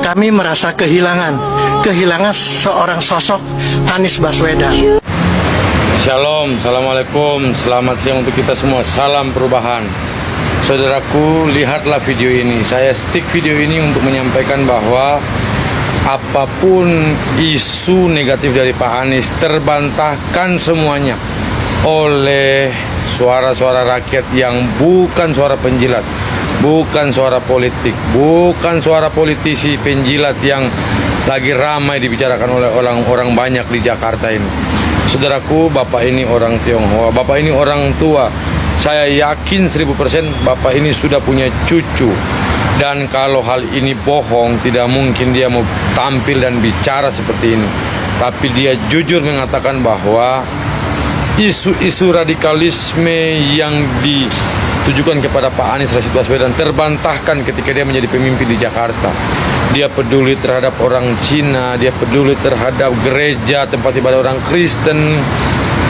kami merasa kehilangan seorang sosok Anies Baswedan. Shalom, Assalamualaikum, selamat siang untuk kita semua, salam perubahan. Saudaraku, lihatlah video ini. Saya stick video ini untuk menyampaikan bahwa apapun isu negatif dari Pak Anies terbantahkan semuanya oleh suara-suara rakyat yang bukan suara penjilat, bukan suara politik, bukan suara politisi penjilat yang lagi ramai dibicarakan oleh orang-orang banyak di Jakarta ini. Saudaraku, Bapak ini orang Tionghoa, Bapak ini orang tua. Saya yakin 1000% Bapak ini sudah punya cucu. Dan kalau hal ini bohong, tidak mungkin dia mau tampil dan bicara seperti ini. Tapi dia jujur mengatakan bahwa isu-isu radikalisme yang ditujukan kepada Pak Anies Rashid Baswedan terbantahkan ketika dia menjadi pemimpin di Jakarta. Dia peduli terhadap orang Cina, dia peduli terhadap gereja, tempat ibadah orang Kristen.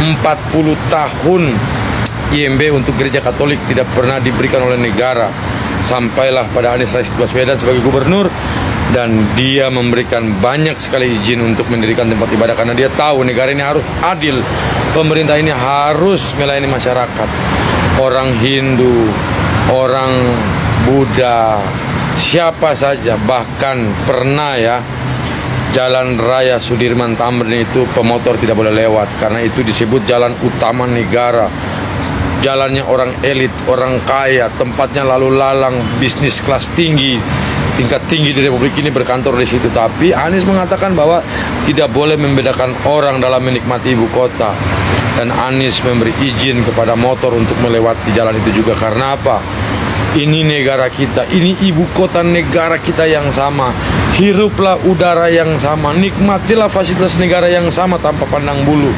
40 tahun IMB untuk gereja Katolik tidak pernah diberikan oleh negara. Sampailah pada Anies Rashid Baswedan sebagai gubernur, dan dia memberikan banyak sekali izin untuk mendirikan tempat ibadah karena dia tahu negara ini harus adil. Pemerintah ini harus melayani masyarakat. Orang Hindu, orang Buddha, siapa saja, bahkan pernah ya Jalan Raya Sudirman Tamrin itu pemotor tidak boleh lewat karena itu disebut jalan utama negara. Jalannya orang elit, orang kaya, tempatnya lalu lalang, bisnis kelas tinggi, tingkat tinggi di Republik ini berkantor di situ. Tapi Anies mengatakan bahwa tidak boleh membedakan orang dalam menikmati ibu kota. Dan Anies memberi izin kepada motor untuk melewati jalan itu juga. Karena apa? Ini negara kita, ini ibu kota negara kita yang sama. Hiruplah udara yang sama, nikmatilah fasilitas negara yang sama tanpa pandang bulu.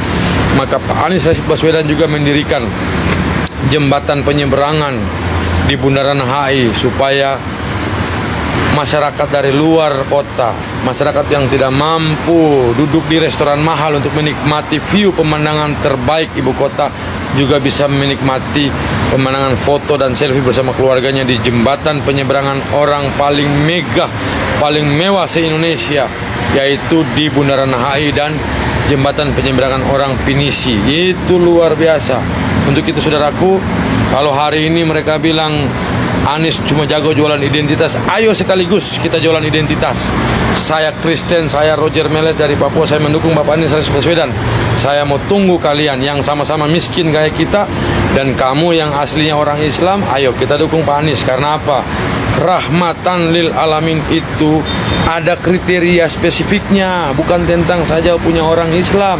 Maka Pak Anies Rashid Baswedan juga mendirikan jembatan penyeberangan di Bundaran HI supaya masyarakat dari luar kota, masyarakat yang tidak mampu duduk di restoran mahal untuk menikmati view pemandangan terbaik ibu kota juga bisa menikmati pemandangan foto dan selfie bersama keluarganya di jembatan penyeberangan orang paling megah, paling mewah se-Indonesia, yaitu di Bundaran HI dan jembatan penyeberangan orang Pinisi. Itu luar biasa. Untuk itu saudaraku, kalau hari ini mereka bilang Anies cuma jago jualan identitas, ayo sekaligus kita jualan identitas. Saya Kristen, saya Roger Meles dari Papua, saya mendukung Bapak Anies Rashid Baswedan. Saya mau tunggu kalian yang sama-sama miskin kayak kita, dan kamu yang aslinya orang Islam, ayo kita dukung Pak Anies. Karena apa? Rahmatan lil alamin itu ada kriteria spesifiknya, bukan tentang saja punya orang Islam,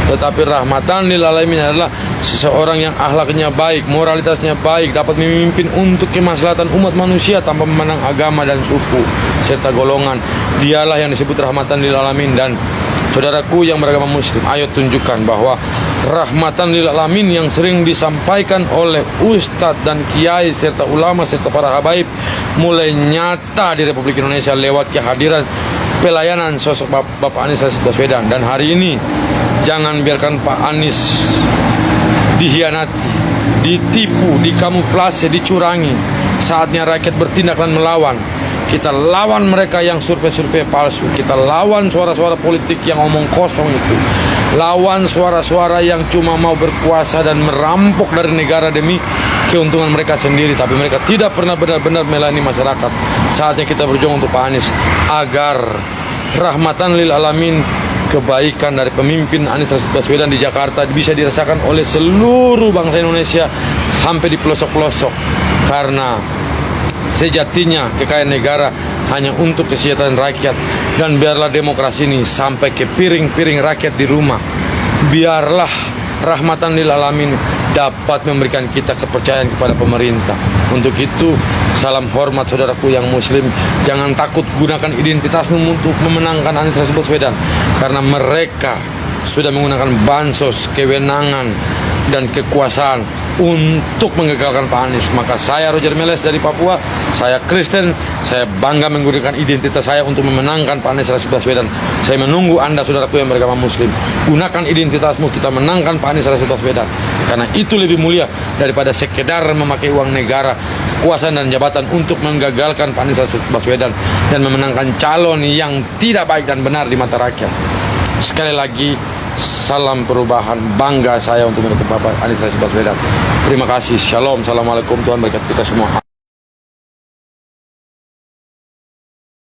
tetapi rahmatan lil alamin adalah seseorang yang akhlaknya baik, moralitasnya baik, dapat memimpin untuk kemaslahatan umat manusia tanpa memandang agama dan suku serta golongan. Dialah yang disebut rahmatan lil alamin. Dan saudaraku yang beragama muslim, ayo tunjukkan bahwa rahmatan lil alamin yang sering disampaikan oleh ustadz dan kiai serta ulama serta para habaib mulai nyata di Republik Indonesia lewat kehadiran pelayanan sosok Bapak Anies Rashid Baswedan. Dan hari ini jangan biarkan Pak Anies dihianati, ditipu, dikamuflase, dicurangi. Saatnya rakyat bertindak dan melawan. Kita lawan mereka yang survei-survei palsu. Kita lawan suara-suara politik yang omong kosong itu. Lawan suara-suara yang cuma mau berkuasa dan merampok dari negara demi keuntungan mereka sendiri. Tapi mereka tidak pernah benar-benar melayani masyarakat. Saatnya kita berjuang untuk Pak Anies agar rahmatan lil alamin, kebaikan dari pemimpin Anies Rashid Baswedan di Jakarta bisa dirasakan oleh seluruh bangsa Indonesia sampai di pelosok-pelosok. Karena sejatinya kekayaan negara hanya untuk kesejahteraan rakyat. Dan biarlah demokrasi ini sampai ke piring-piring rakyat di rumah. Biarlah rahmatan lil alamin dapat memberikan kita kepercayaan kepada pemerintah. Untuk itu, salam hormat saudaraku yang muslim. Jangan takut gunakan identitasmu untuk memenangkan Anies Rashid Baswedan, karena mereka sudah menggunakan bansos, kewenangan, dan kekuasaan untuk menggagalkan Pak Anies. Maka saya Roger Meles dari Papua, saya Kristen, saya bangga menggunakan identitas saya untuk memenangkan Pak Anies Rashid Baswedan. Saya menunggu Anda saudaraku yang beragama muslim, gunakan identitasmu, kita menangkan Pak Anies Rashid Baswedan, karena itu lebih mulia daripada sekedar memakai uang negara kekuasaan dan jabatan untuk menggagalkan Pak Anies Baswedan dan memenangkan calon yang tidak baik dan benar di mata rakyat. Sekali lagi, salam perubahan, bangga saya untuk mendukung Bapak Anies Baswedan. Terima kasih, shalom, assalamualaikum, Tuhan berkati kita semua.